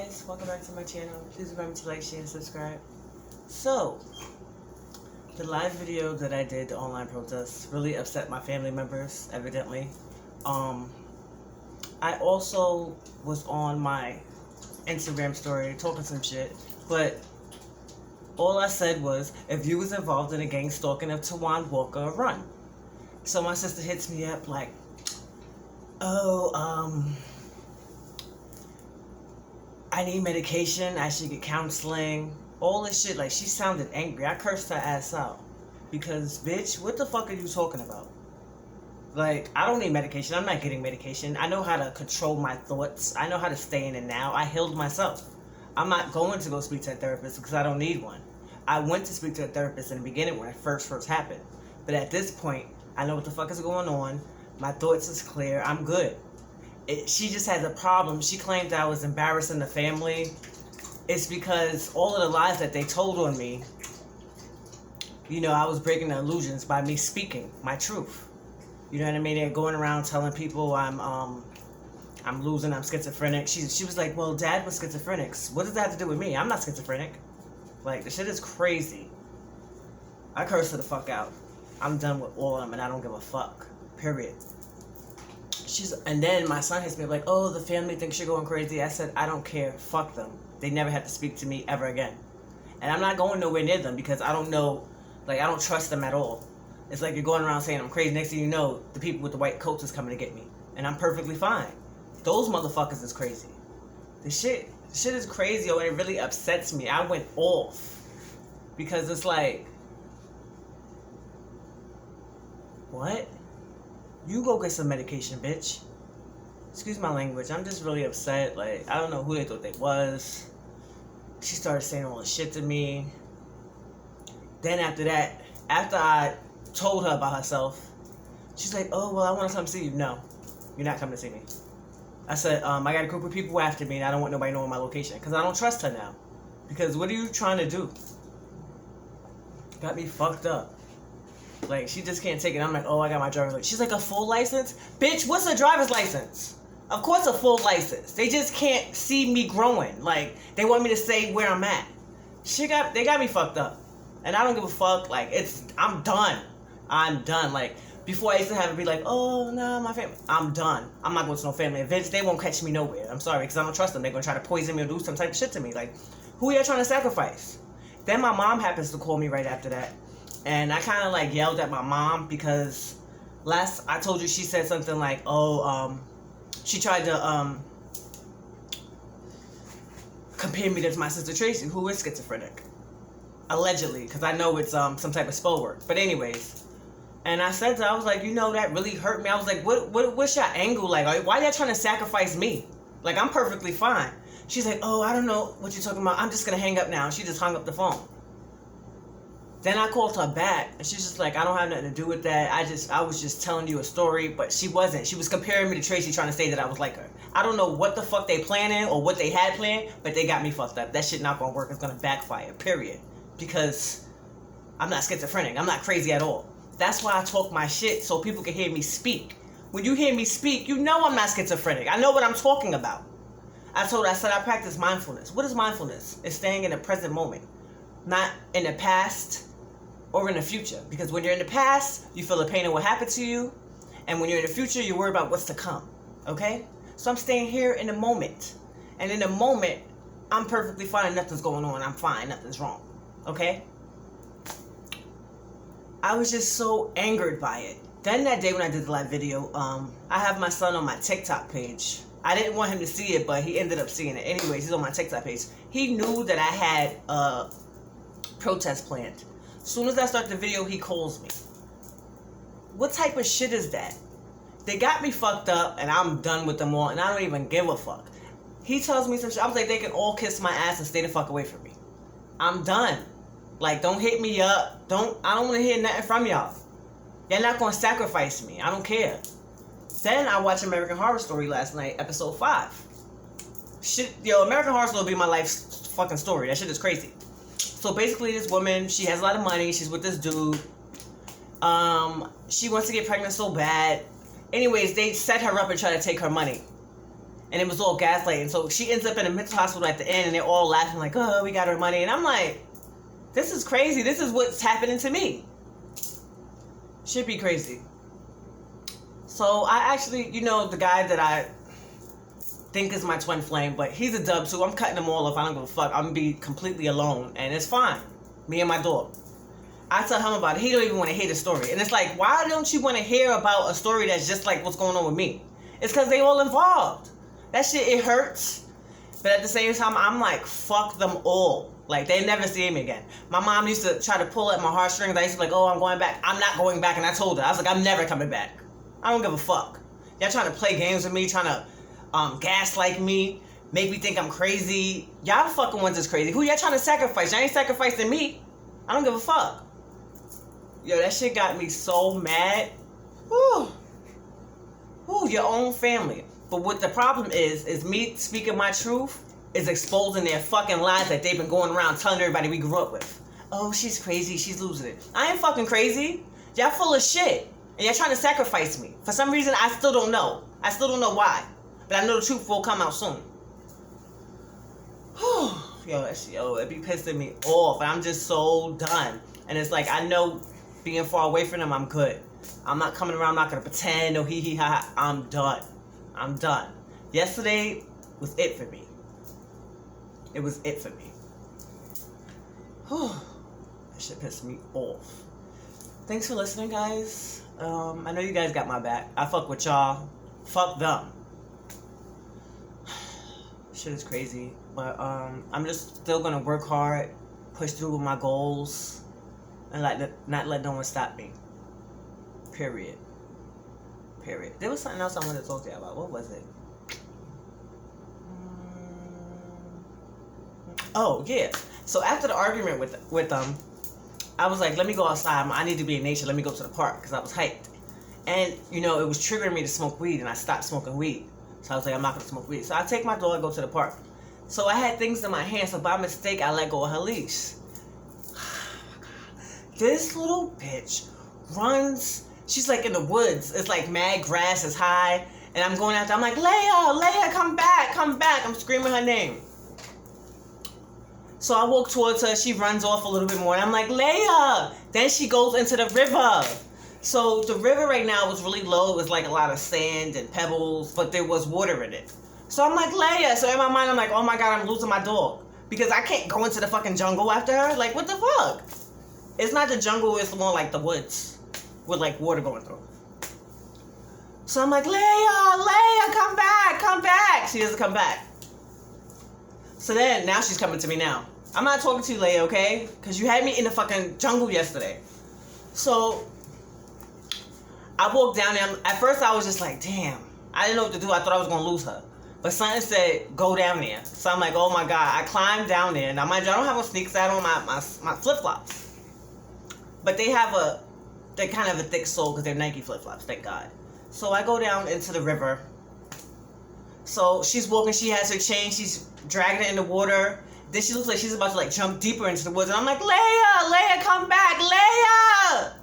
guys, welcome back to my channel. Please remember to like, share, and subscribe. So, the live video that I did, the online protest, really upset my family members, evidently. I also was on my Instagram story talking some shit, but all I said was, if you was involved in a gang stalking of Tawan Walker, run. So my sister hits me up like, I need medication, I should get counseling, all this shit. Like, she sounded angry. I cursed her ass out. Because, bitch, what the fuck are you talking about? Like, I don't need medication. I'm not getting medication. I know how to control my thoughts. I know how to stay in it now. I healed myself. I'm not going to go speak to a therapist because I don't need one. I went to speak to a therapist in the beginning when it first happened. But at this point, I know what the fuck is going on. My thoughts is clear. I'm good. She just has a problem. She claimed I was embarrassing the family. It's because all of the lies that they told on me, you know, I was breaking the illusions by me speaking my truth. You know what I mean? They're going around telling people I'm losing, I'm schizophrenic. She was like, well, Dad was schizophrenic. What does that have to do with me? I'm not schizophrenic. Like, the shit is crazy. I curse her the fuck out. I'm done with all of them and I don't give a fuck. Period. And then my son hits me like, oh, the family thinks you're going crazy. I said, I don't care. Fuck them. They never have to speak to me ever again. And I'm not going nowhere near them because I don't know, like, I don't trust them at all. It's like you're going around saying I'm crazy. Next thing you know, the people with the white coats is coming to get me. And I'm perfectly fine. Those motherfuckers is crazy. The shit is crazy, and it really upsets me. I went off. Because it's like, what? You go get some medication, bitch. Excuse my language. I'm just really upset. Like, I don't know who they thought they was. She started saying all this shit to me. Then after that, after I told her about herself, she's like, oh, well, I want to come see you. No, you're not coming to see me. I said, I got a group of people after me, and I don't want nobody knowing my location. Because I don't trust her now. Because what are you trying to do? Got me fucked up. Like, she just can't take it. I'm like, oh, I got my driver's license. She's like, a full license? Bitch, what's a driver's license? Of course a full license. They just can't see me growing. Like, they want me to say where I'm at. They got me fucked up. And I don't give a fuck. Like, I'm done. I'm done. Like, before I used to have it be like, oh, no, my family. I'm done. I'm not going to no family events. They won't catch me nowhere. I'm sorry, because I don't trust them. They're going to try to poison me or do some type of shit to me. Like, who are you trying to sacrifice? Then my mom happens to call me right after that. And I kind of, like, yelled at my mom because I told you she said something like, she tried to, compare me to my sister Tracy, who is schizophrenic. Allegedly, because I know it's, some type of spell work. But anyways, and I said to her, I was like, you know, that really hurt me. I was like, what's your angle? Like, why y'all trying to sacrifice me? Like, I'm perfectly fine. She's like, oh, I don't know what you're talking about. I'm just going to hang up now. She just hung up the phone. Then I called her back, and she's just like, I don't have nothing to do with that. I was just telling you a story, but she wasn't. She was comparing me to Tracy, trying to say that I was like her. I don't know what the fuck they planning or what they had planned, but they got me fucked up. That shit not gonna work. It's gonna backfire, period. Because I'm not schizophrenic. I'm not crazy at all. That's why I talk my shit, so people can hear me speak. When you hear me speak, you know I'm not schizophrenic. I know what I'm talking about. I said I practice mindfulness. What is mindfulness? It's staying in the present moment. Not in the past or in the future. Because when you're in the past, you feel the pain of what happened to you. And when you're in the future, you worry about what's to come. Okay? So I'm staying here in the moment. And in the moment, I'm perfectly fine. Nothing's going on. I'm fine. Nothing's wrong. Okay? I was just so angered by it. Then that day when I did the live video, I have my son on my TikTok page. I didn't want him to see it, but he ended up seeing it. Anyways, he's on my TikTok page. He knew that I had a protest planned. As soon as I start the video, he calls me. What type of shit is that? They got me fucked up, and I'm done with them all, and I don't even give a fuck. He tells me some shit. I was like, they can all kiss my ass and stay the fuck away from me. I'm done. Like, don't hit me up. I don't want to hear nothing from y'all. You're not going to sacrifice me. I don't care. Then I watched American Horror Story last night, episode 5. Shit, American Horror Story will be my life's fucking story. That shit is crazy. So basically, this woman, she has a lot of money. She's with this dude. She wants to get pregnant so bad. Anyways, they set her up and try to take her money. And it was all gaslighting. So she ends up in a mental hospital at the end, and they're all laughing like, oh, we got her money. And I'm like, this is crazy. This is what's happening to me. Should be crazy. So I actually, you know, the guy that I think is my twin flame, but he's a dub too. I'm cutting them all off. I don't give a fuck. I'm gonna be completely alone, and it's fine. Me and my dog. I tell him about it. He don't even want to hear the story. And it's like, why don't you want to hear about a story that's just like what's going on with me? It's because they all involved. That shit, it hurts. But at the same time, I'm like, fuck them all. Like, they never see me again. My mom used to try to pull at my heartstrings. I used to be like, oh, I'm going back. I'm not going back. And I told her, I was like, I'm never coming back. I don't give a fuck. Y'all trying to play games with me, trying to gaslight me, make me think I'm crazy. Y'all the fucking ones that's crazy. Who y'all trying to sacrifice? Y'all ain't sacrificing me. I don't give a fuck. Yo, that shit got me so mad. Whew. Whew, your own family. But what the problem is me speaking my truth is exposing their fucking lies that they've been going around telling everybody we grew up with. Oh, she's crazy. She's losing it. I ain't fucking crazy. Y'all full of shit. And y'all trying to sacrifice me. For some reason, I still don't know. I still don't know why. But I know the truth will come out soon. Yo, it be pissing me off. And I'm just so done. And it's like, I know being far away from them, I'm good. I'm not coming around, I'm not going to pretend, no hee hee ha ha. I'm done. I'm done. Yesterday was it for me. It was it for me. That shit pissed me off. Thanks for listening, guys. I know you guys got my back. I fuck with y'all. Fuck them. Shit is crazy. But I'm just still gonna work hard, push through with my goals, and not let no one stop me. Period. There was something else I wanted to talk to you about. What was it? Oh, yeah. So after the argument with them, I was like, let me go outside. I need to be in nature. Let me go to the park because I was hyped. And, you know, it was triggering me to smoke weed, and I stopped smoking weed. So I was like, I'm not going to smoke weed. So I take my dog and go to the park. So I had things in my hand, so by mistake, I let go of her leash. This little bitch runs. She's like in the woods. It's like mad grass is high. And I'm going after. I'm like, Leia, come back. I'm screaming her name. So I walk towards her. She runs off a little bit more. And I'm like, Leia. Then she goes into the river. So the river right now was really low. It was like a lot of sand and pebbles. But there was water in it. So I'm like, Leia. So in my mind, I'm like, oh my God, I'm losing my dog. Because I can't go into the fucking jungle after her. Like, what the fuck? It's not the jungle. It's more like the woods. With like water going through. So I'm like, Leia, come back. She doesn't come back. So then, now she's coming to me now. I'm not talking to you, Leia, okay? Because you had me in the fucking jungle yesterday. So, I walked down there. At first, I was just like, damn. I didn't know what to do. I thought I was going to lose her. But something said, go down there. So I'm like, oh my God. I climbed down there. Now, mind you, I don't have no sneakers. I don't have my flip-flops. But they're kind of a thick sole because they're Nike flip-flops, thank God. So I go down into the river. So she's walking, she has her chain, she's dragging it in the water. Then she looks like she's about to like jump deeper into the woods. And I'm like, Leia, come back, Leia!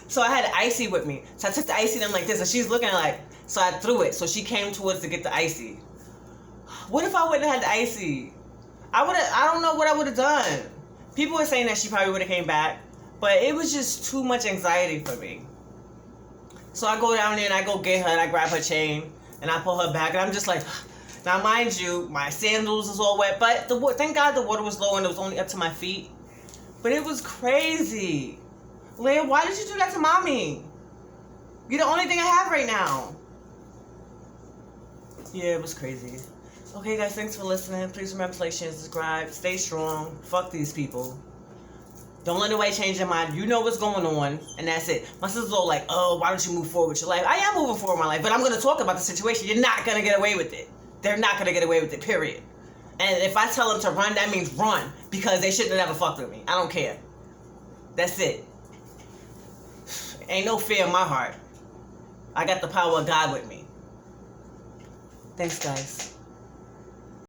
So I had an icy with me. So I took the icy and I'm like this, and she's looking like, so I threw it. So she came towards to get the icy. What if I wouldn't have had the icy? I don't know what I would have done. People were saying that she probably would have came back. But it was just too much anxiety for me. So I go down there and I go get her and I grab her chain and I pull her back and I'm just like, now mind you, my sandals is all wet, but thank God the water was low and it was only up to my feet. But it was crazy. Leia, why did you do that to mommy? You're the only thing I have right now. Yeah, it was crazy. Okay guys, thanks for listening. Please remember to like, share, and subscribe. Stay strong. Fuck these people. Don't let nobody change your mind. You know what's going on, and that's it. My sister's all like, oh, why don't you move forward with your life? I am moving forward with my life, but I'm going to talk about the situation. You're not going to get away with it. They're not going to get away with it, period. And if I tell them to run, that means run, because they shouldn't have ever fucked with me. I don't care. That's it. Ain't no fear in my heart. I got the power of God with me. Thanks, guys.